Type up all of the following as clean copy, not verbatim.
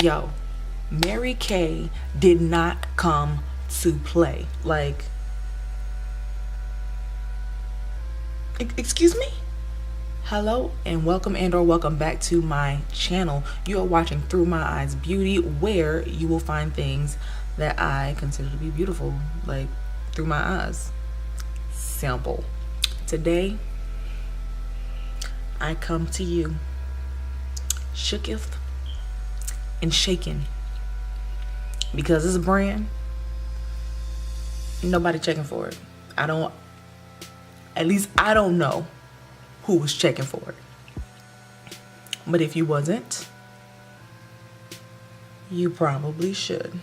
Yo, Mary Kay did not come to play. Like, excuse me? Hello and welcome back to my channel. You are watching Through My Eyes Beauty, where you will find things that I consider to be beautiful, like through my eyes. Simple. Today, I come to you shooketh and shaken because it's a brand. Nobody checking for it. At least I don't know who was checking for it. But if you wasn't, you probably should.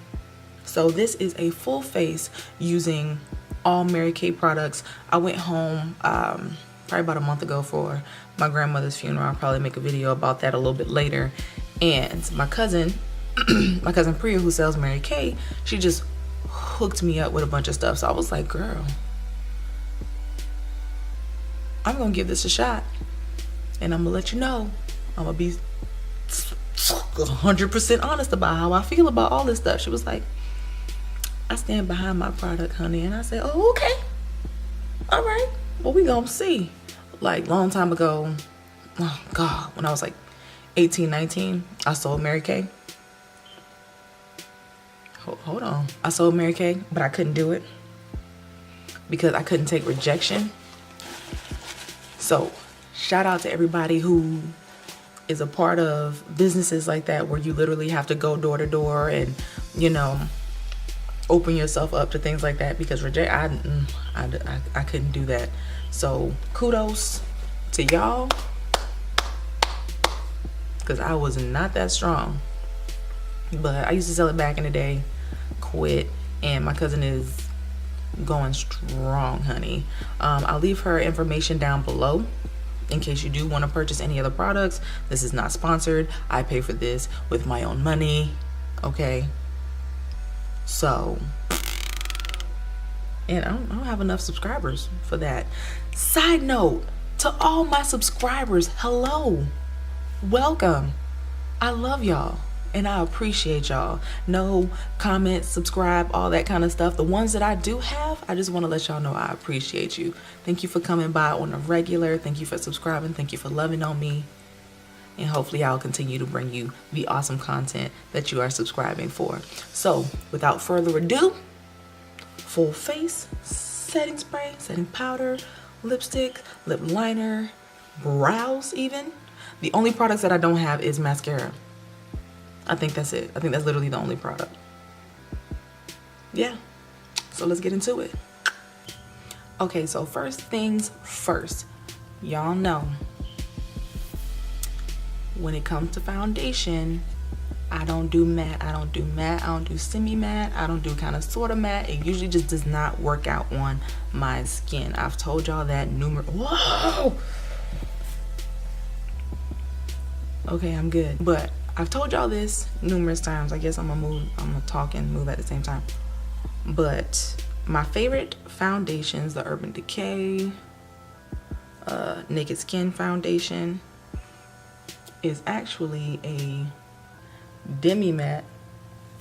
So this is a full face using all Mary Kay products. I went home probably about a month ago for my grandmother's funeral. I'll probably make a video about that a little bit later. And my cousin, my cousin PRIYA, who sells Mary Kay, she just hooked me up with a bunch of stuff. So I was like, girl, I'm gonna give this a shot, and I'm gonna let you know. I'm gonna be 100% honest about how I feel about all this stuff. She was like, I stand behind my product, honey. And I said, oh, okay. All right. Well, we gonna see. Like, long time ago, oh God, when I was like 18, 19, I sold Mary Kay. Hold on. I sold Mary Kay, but I couldn't do it because I couldn't take rejection. So, shout out to everybody who is a part of businesses like that, where you literally have to go door to door and, you know, open yourself up to things like that, because I couldn't do that. So kudos to y'all, because I was not that strong. But I used to sell it back in the day, quit, and my cousin is going strong, honey. I'll leave her information down below in case you do want to purchase any other products. This is not sponsored. I pay for this with my own money, okay? So, and I don't have enough subscribers for that. Side note, to all my subscribers, hello, welcome. I love y'all and I appreciate y'all. No, comment, subscribe, all that kind of stuff. The ones that I do have, I just want to let y'all know I appreciate you. Thank you for coming by on a regular. Thank you for subscribing. Thank you for loving on me. And hopefully I'll continue to bring you the awesome content that you are subscribing for. So without further ado, full face, setting spray, setting powder, lipstick, lip liner, brows even. The only products that I don't have is mascara. I think that's it. I think that's literally the only product. Yeah, so let's get into it. Okay, so first things first, y'all know, when it comes to foundation, I don't do matte. I don't do matte. I don't do semi-matte. I don't do kind of sort of matte. It usually just does not work out on my skin. I've told y'all that numerous. Whoa. Okay, I'm good. But I've told y'all this numerous times. I guess I'm gonna talk and move at the same time. But my favorite foundations, the Urban Decay Naked Skin foundation, is actually a demi-matte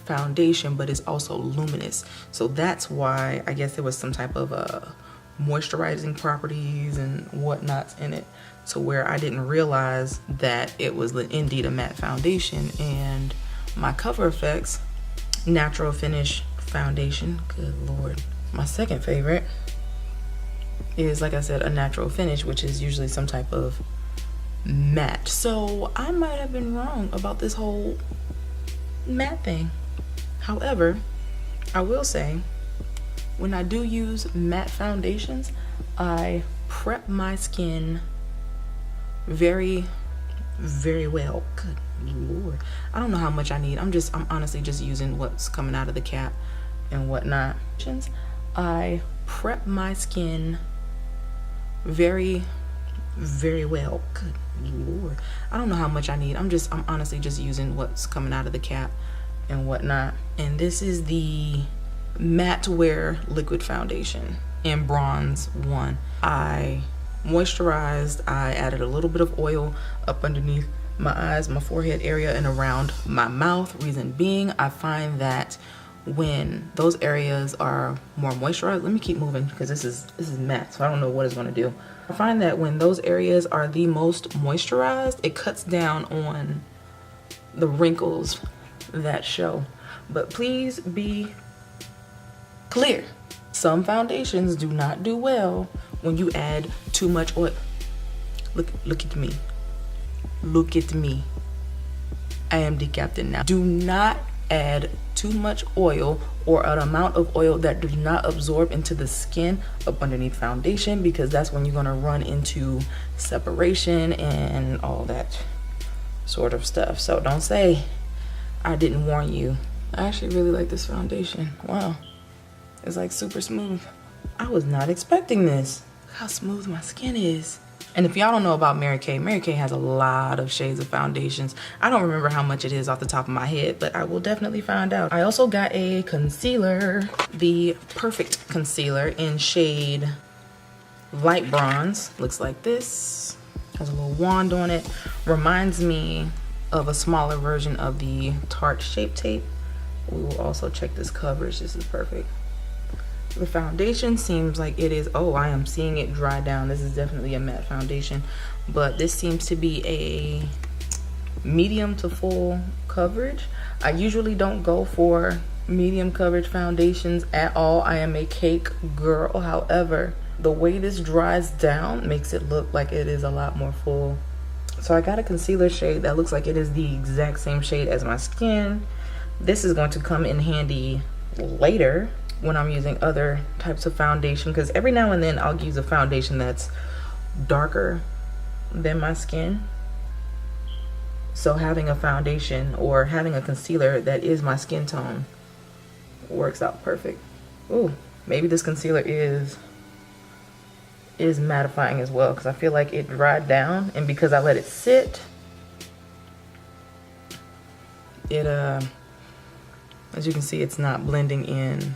foundation, but it's also luminous. So that's why I guess there was some type of moisturizing properties and whatnot in it, to where I didn't realize that it was indeed a matte foundation. And my Cover FX Natural Finish foundation, good lord, my second favorite is, like I said, a natural finish, which is usually some type of matte. So I might have been wrong about this whole matte thing. However, I will say, when I do use matte foundations, I prep my skin very, very well. Good lord, I don't know how much I need. I'm honestly just using what's coming out of the cap and whatnot. I prep my skin very, very well. Good lord, I don't know how much I need. I'm honestly just using what's coming out of the cap and whatnot. And this is the Matte Wear Liquid Foundation in Bronze 1. I moisturized, I added a little bit of oil up underneath my eyes, my forehead area, and around my mouth. Reason being, I find that when those areas are more moisturized, let me keep moving because this is matte, so I don't know what it's going to do. I find that when those areas are the most moisturized, it cuts down on the wrinkles that show. But please be clear, some foundations do not do well when you add too much oil. Look at me. Look at me. I am the captain now. Do not add too much oil or an amount of oil that does not absorb into the skin up underneath foundation, because that's when you're going to run into separation and all that sort of stuff. So don't say I didn't warn you. I actually really like this foundation. Wow, it's like super smooth. I was not expecting this. Look how smooth my skin is. And if y'all don't know about Mary Kay has a lot of shades of foundations. I don't remember how much it is off the top of my head, but I will definitely find out. I also got a concealer, the Perfect Concealer in shade Light Bronze. Looks like this. Has a little wand on it. Reminds me of a smaller version of the Tarte Shape Tape. We will also check this coverage. This is perfect. The foundation seems like it is, oh, I am seeing it dry down. This is definitely a matte foundation, but this seems to be a medium to full coverage. I usually don't go for medium coverage foundations at all. I am a cake girl. However, the way this dries down makes it look like it is a lot more full. So I got a concealer shade that looks like it is the exact same shade as my skin. This is going to come in handy later when I'm using other types of foundation, because every now and then I'll use a foundation that's darker than my skin. So having a foundation or having a concealer that is my skin tone works out perfect. Ooh, maybe this concealer is mattifying as well, because I feel like it dried down, and because I let it sit, it as you can see, it's not blending in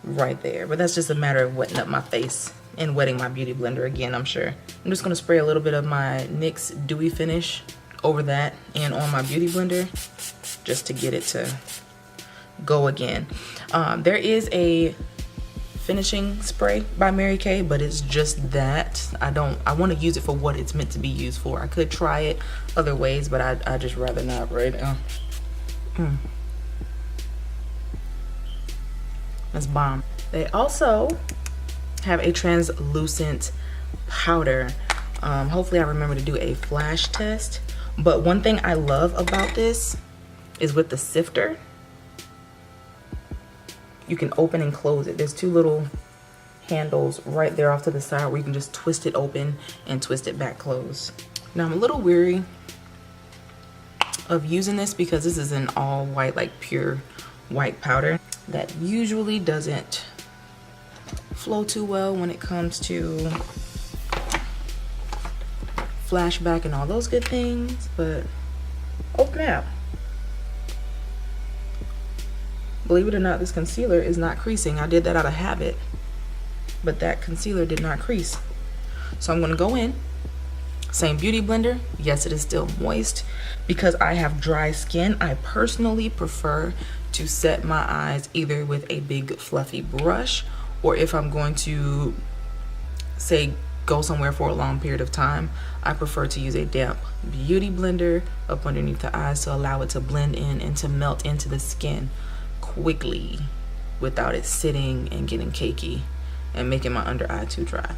right there. But that's just a matter of wetting up my face and wetting my beauty blender again, I'm sure. I'm just gonna spray a little bit of my NYX Dewy Finish over that and on my beauty blender just to get it to go again. There is a finishing spray by Mary Kay, but it's just that I want to use it for what it's meant to be used for. I could try it other ways, but I just rather not right now. That's bomb. They also have a translucent powder. Hopefully I remember to do a flash test. But one thing I love about this is with the sifter, you can open and close it. There's two little handles right there off to the side where you can just twist it open and twist it back closed. Now I'm a little weary of using this because this is an all white, like pure white powder that usually doesn't flow too well when it comes to flashback and all those good things. But oh snap, believe it or not, this concealer is not creasing. I did that out of habit, but that concealer did not crease. So I'm gonna go in, same beauty blender. Yes, it is still moist because I have dry skin. I personally prefer to set my eyes either with a big fluffy brush, or if I'm going to say go somewhere for a long period of time, I prefer to use a damp beauty blender up underneath the eyes to allow it to blend in and to melt into the skin quickly without it sitting and getting cakey and making my under eye too dry.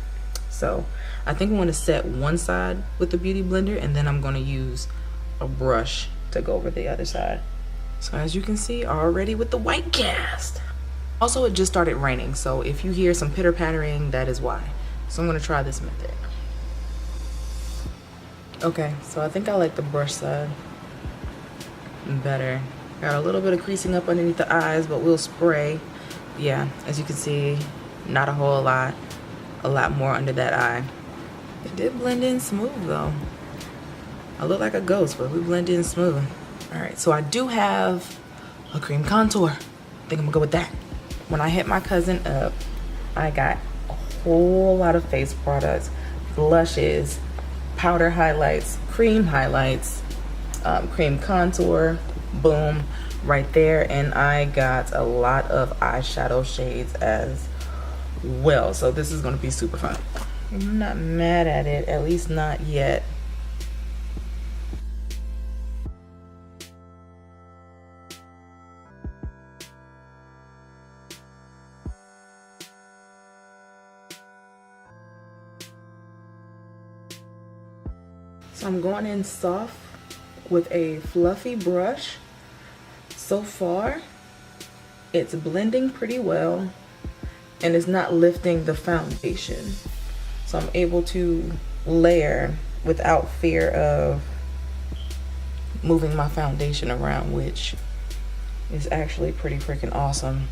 So I think I'm going to set one side with the beauty blender, and then I'm going to use a brush to go over the other side. So as you can see, already with the white cast. Also, it just started raining, so if you hear some pitter pattering, that is why. So I'm going to try this method. Okay, so I think I like the brush side better. Got a little bit of creasing up underneath the eyes, but we'll spray. Yeah, as you can see, not a whole lot. A lot more under that eye. It did blend in smooth though. I look like a ghost, but we blend in smooth. All right, so I do have a cream contour. I think I'm gonna go with that. When I hit my cousin up, I got a whole lot of face products, blushes, powder highlights, cream highlights, cream contour, boom, right there. And I got a lot of eyeshadow shades as well. So this is gonna be super fun. I'm not mad at it, at least not yet. So I'm going in soft with a fluffy brush. So far, it's blending pretty well and it's not lifting the foundation. So I'm able to layer without fear of moving my foundation around, which is actually pretty freaking awesome.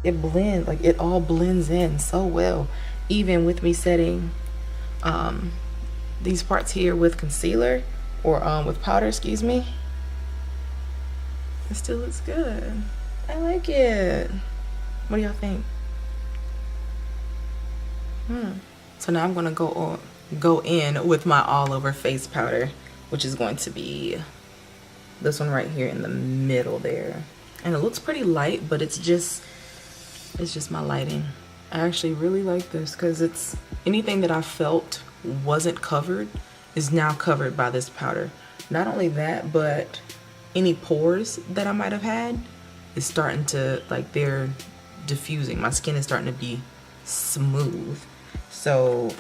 It blends, like it all blends in so well, even with me setting these parts here with concealer or with powder, excuse me. It still looks good. I like it. What do y'all think? So now I'm gonna go in with my all over face powder, which is going to be this one right here in the middle there. And it looks pretty light, but it's just my lighting. I actually really like this because it's anything that I felt wasn't covered is now covered by this powder. Not only that, but any pores that I might have had is starting to, like, they're diffusing. My skin is starting to be smooth. So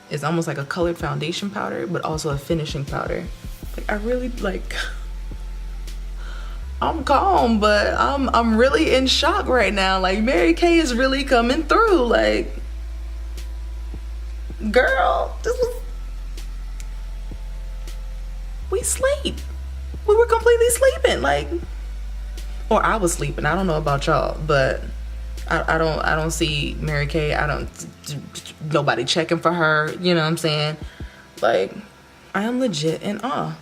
it's almost like a colored foundation powder, but also a finishing powder. Like, I really like, I'm calm, but I'm really in shock right now. Like, Mary Kay is really coming through. Like, girl, we sleep. We were completely sleeping, like, or I was sleeping. I don't know about y'all, but I don't see Mary Kay. Nobody checking for her. You know what I'm saying? Like, I am legit in awe.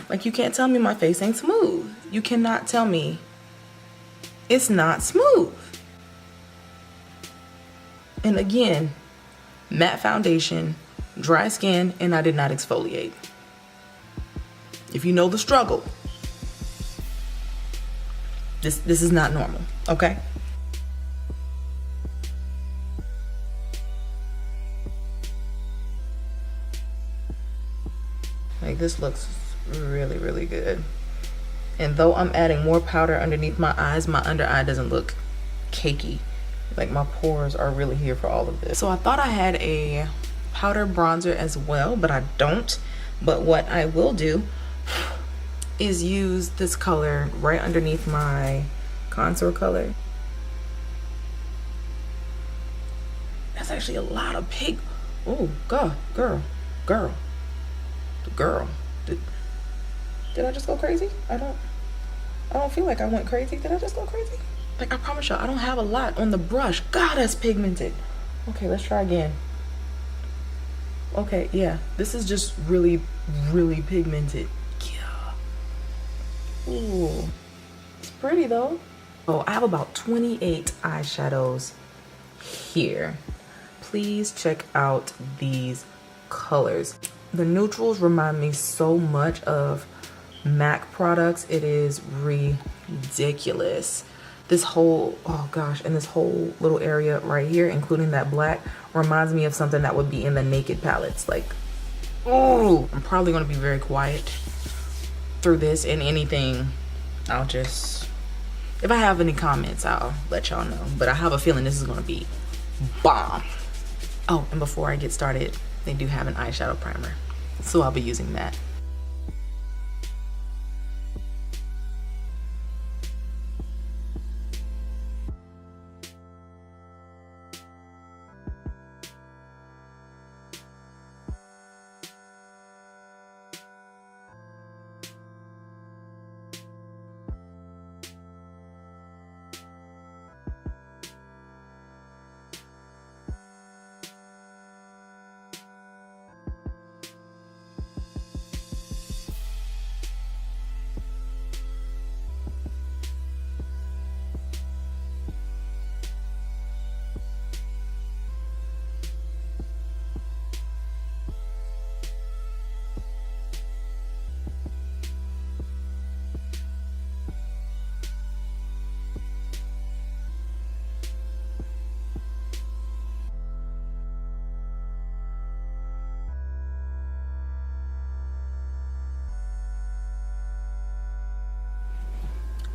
Like, you can't tell me my face ain't smooth. You cannot tell me it's not smooth. And again, matte foundation, dry skin, and I did not exfoliate. If you know the struggle, this is not normal, okay? Like, this looks really, really good. And though I'm adding more powder underneath my eyes, my under eye doesn't look cakey. Like, my pores are really here for all of this. So I thought I had a powder bronzer as well, but I don't. But what I will do is use this color right underneath my contour color. That's actually a lot of pink. Oh God, girl. Did I just go crazy? I don't feel like I went crazy. Did I just go crazy? Like, I promise y'all, I don't have a lot on the brush. God, that's pigmented. Okay, let's try again. Okay, yeah, this is just really, really pigmented. Yeah. Ooh, it's pretty though. Oh, I have about 28 eyeshadows here. Please check out these colors. The neutrals remind me so much of MAC products. It is ridiculous. This whole, oh gosh, and this whole little area right here, including that black, reminds me of something that would be in the Naked palettes. Like, oh, I'm probably gonna be very quiet through this, and anything, I'll just, if I have any comments, I'll let y'all know. But I have a feeling this is gonna be bomb. Oh, and before I get started, they do have an eyeshadow primer, so I'll be using that.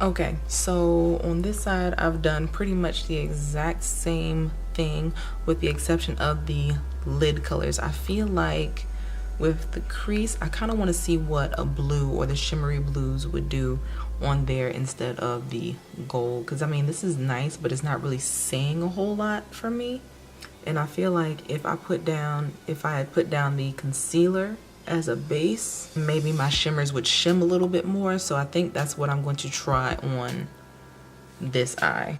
Okay, so on this side, I've done pretty much the exact same thing with the exception of the lid colors. I feel like with the crease, I kind of want to see what a blue or the shimmery blues would do on there instead of the gold. Because I mean, this is nice, but it's not really saying a whole lot for me. And I feel like if I had put down the concealer as a base, maybe my shimmers would shim a little bit more. So I think that's what I'm going to try on this eye.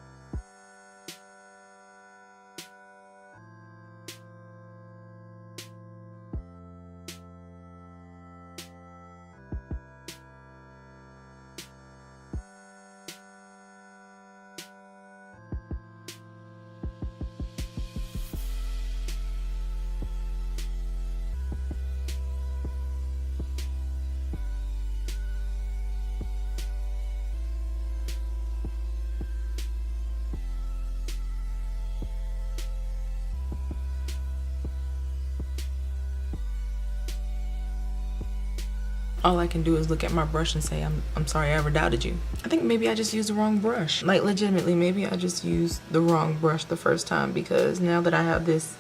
All I can do is look at my brush and say, I'm sorry I ever doubted you. I think maybe I just used the wrong brush. Like legitimately, maybe I just used the wrong brush the first time, because now that I have this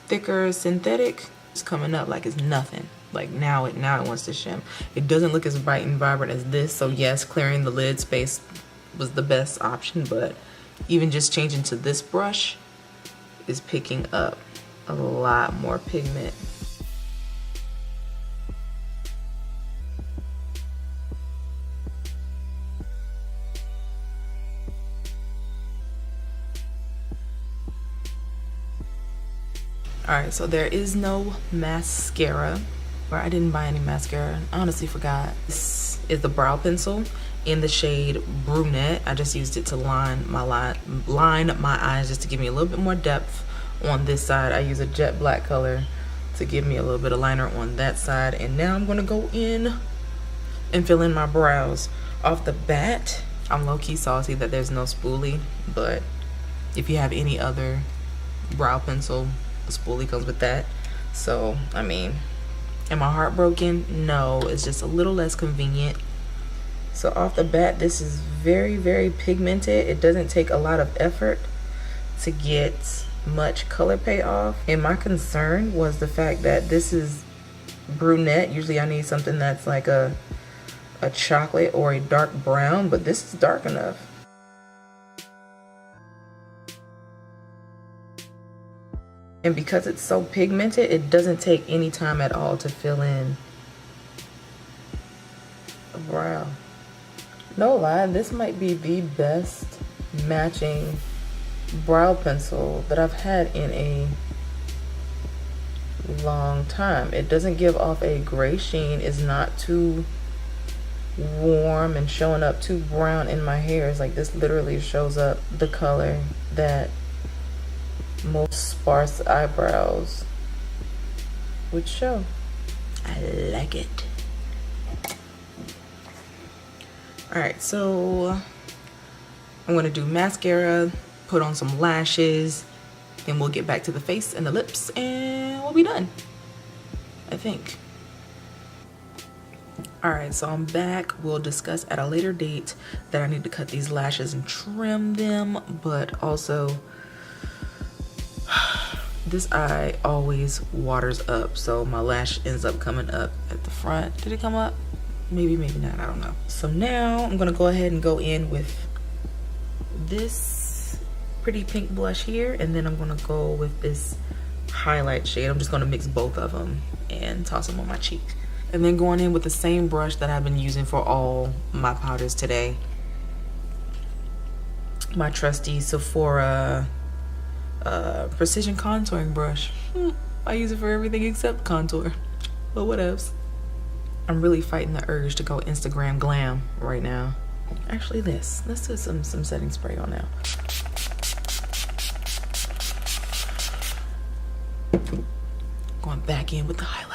thicker synthetic, it's coming up like it's nothing. Like now it wants to shim. It doesn't look as bright and vibrant as this, so yes, clearing the lid space was the best option, but even just changing to this brush is picking up a lot more pigment. Alright, so there is no mascara, or I didn't buy any mascara. I honestly forgot. This is the brow pencil in the shade Brunette. I just used it to line my eyes, just to give me a little bit more depth on this side. I use a jet black color to give me a little bit of liner on that side. And now I'm going to go in and fill in my brows. Off the bat, I'm low-key salty that there's no spoolie, but if you have any other brow pencil, the spoolie comes with that. So I mean, am I heartbroken? No, it's just a little less convenient. So off the bat, this is very, very pigmented. It doesn't take a lot of effort to get much color payoff. And my concern was the fact that this is brunette. Usually I need something that's like a chocolate or a dark brown, but this is dark enough. And because it's so pigmented, it doesn't take any time at all to fill in a brow. No lie, this might be the best matching brow pencil that I've had in a long time. It doesn't give off a gray sheen. It's not too warm and showing up too brown in my hair. It's like this literally shows up the color that most sparse eyebrows would show. I like it. Alright, so I'm gonna do mascara, put on some lashes, then we'll get back to the face and the lips and we'll be done, I think. Alright, so I'm back. We'll discuss at a later date that I need to cut these lashes and trim them, but also this eye always waters up, so my lash ends up coming up at the front. Did it come up? Maybe, maybe not, I don't know. So now I'm gonna go ahead and go in with this pretty pink blush here, and then I'm gonna go with this highlight shade. I'm just gonna mix both of them and toss them on my cheek. And then going in with the same brush that I've been using for all my powders today. My trusty Sephora precision contouring brush. I use it for everything except contour, but what else? I'm really fighting the urge to go Instagram glam right now. Actually, let's do some setting spray on now. Going back in with the highlight.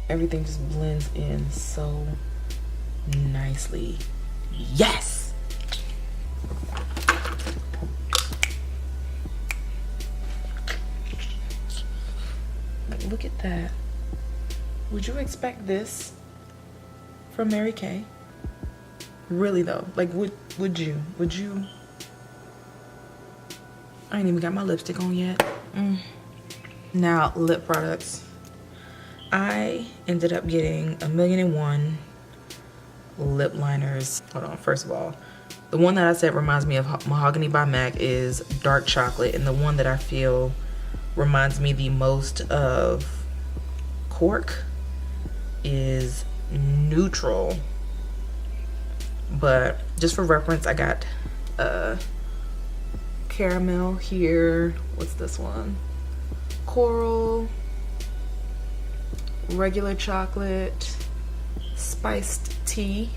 Everything just blends in so nicely. Yes! Like, look at that. Would you expect this from Mary Kay? Really though, like would you? I ain't even got my lipstick on yet. Now, lip products. I ended up getting 1,000,001 lip liners. Hold on, first of all, the one that I said reminds me of Mahogany by MAC is Dark Chocolate, and the one that I feel reminds me the most of Cork is Neutral. But just for reference, I got caramel here. What's this one? Coral, regular chocolate, spiced tea,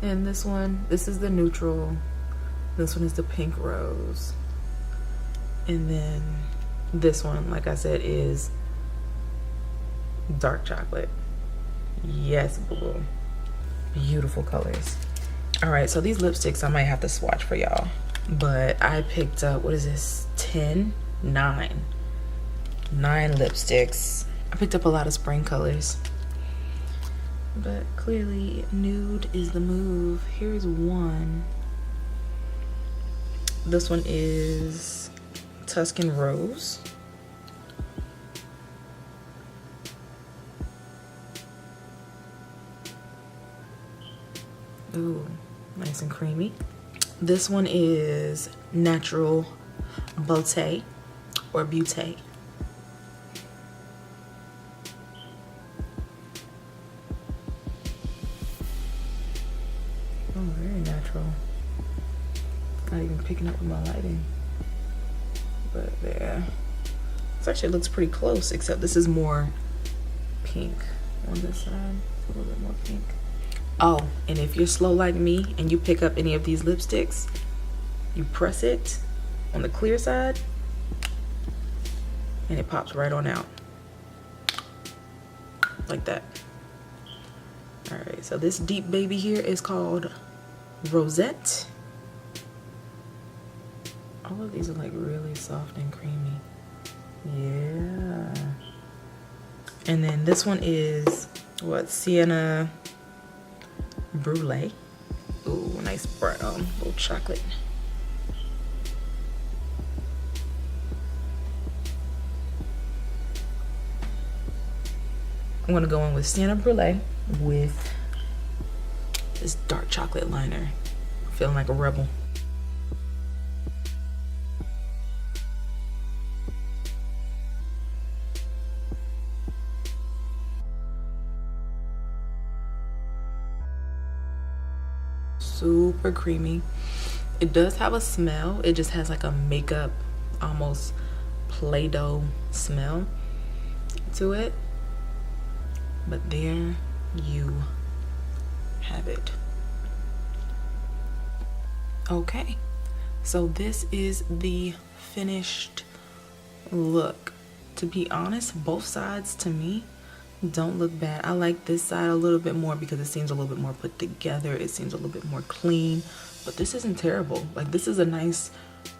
and this is the neutral. This one is the pink rose, and then this one, like I said, is dark chocolate. Yes, boo. Beautiful colors. All right, so these lipsticks I might have to swatch for y'all, but I picked up, what is this, 9 lipsticks. I picked up a lot of spring colors, but clearly nude is the move. Here's one. This one is Tuscan Rose. Ooh, nice and creamy. This one is Natural Beauté or Beauté. Oh, very natural. Not even picking up with my lighting. But there. This actually looks pretty close, except this is more pink on this side. It's a little bit more pink. Oh, and if you're slow like me and you pick up any of these lipsticks, you press it on the clear side and it pops right on out. Like that. All right, so this deep baby here is called Rosette. All of these are like really soft and creamy. Yeah. And then this one is what, Sienna Brulee. Ooh, nice brown, little chocolate. I'm gonna go in with Sienna Brulee with this dark chocolate liner. Feeling like a rebel. Super creamy. It does have a smell. It just has like a makeup, almost Play-Doh smell to it. But there you have it. Okay, so this is the finished look. To be honest, both sides to me don't look bad. I like this side a little bit more because it seems a little bit more put together. It seems a little bit more clean, but this isn't terrible. Like, this is a nice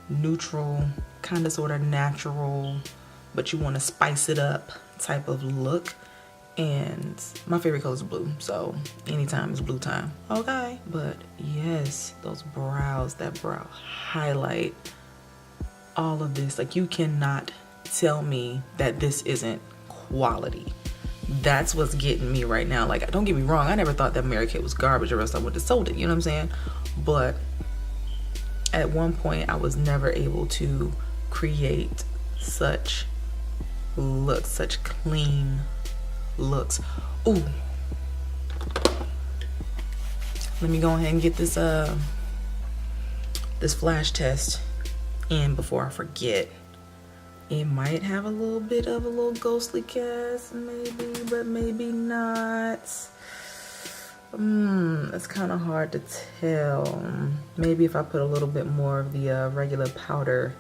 neutral, kind of sort of natural, but you want to spice it up type of look. And my favorite color is blue, so anytime is blue time. Okay, but yes, those brows, that brow highlight, all of this, like, you cannot tell me that this isn't quality. That's what's getting me right now. Like, don't get me wrong, I never thought that Mary Kay was garbage or else I would have sold it, you know what I'm saying? But at one point I was never able to create such looks, such clean looks. Ooh, let me go ahead and get this this flash test in before I forget. It might have a little bit of a little ghostly cast, maybe, but maybe not. It's kind of hard to tell. Maybe if I put a little bit more of the regular powder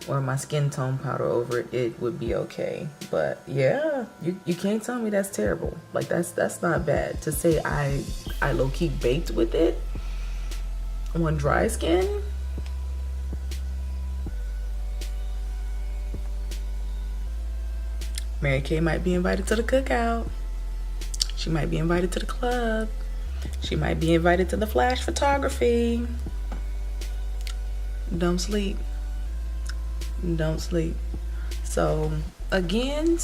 or my skin tone powder over it, it would be okay. But yeah, you can't tell me that's terrible. Like that's not bad. To say I low-key baked with it on dry skin. Mary Kay might be invited to the cookout. She might be invited to the club. She might be invited to the flash photography. Don't sleep. Don't sleep. So again,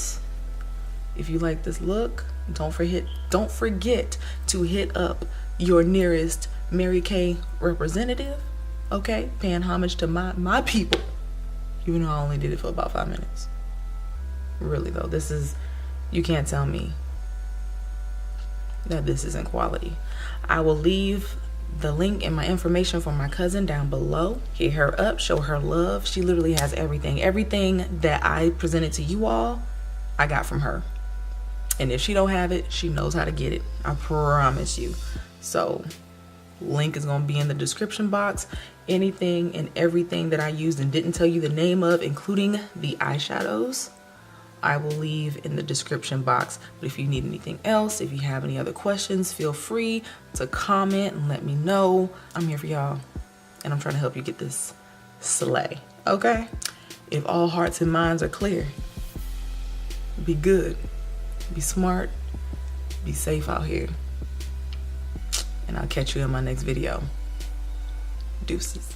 if you like this look, don't forget to hit up your nearest Mary Kay representative. Okay, paying homage to my people. Even though I only did it for about 5 minutes. Really though, you can't tell me that this isn't quality. I will leave the link and my information for my cousin down below. Hit her up, show her love. She literally has everything. Everything that I presented to you all, I got from her. And if she don't have it, she knows how to get it. I promise you. So link is gonna be in the description box. Anything and everything that I used and didn't tell you the name of, including the eyeshadows, I will leave in the description box. But if you need anything else, if you have any other questions, feel free to comment and let me know. I'm here for y'all, and I'm trying to help you get this slay, okay? If all hearts and minds are clear, be good, be smart, be safe out here, and I'll catch you in my next video. Deuces.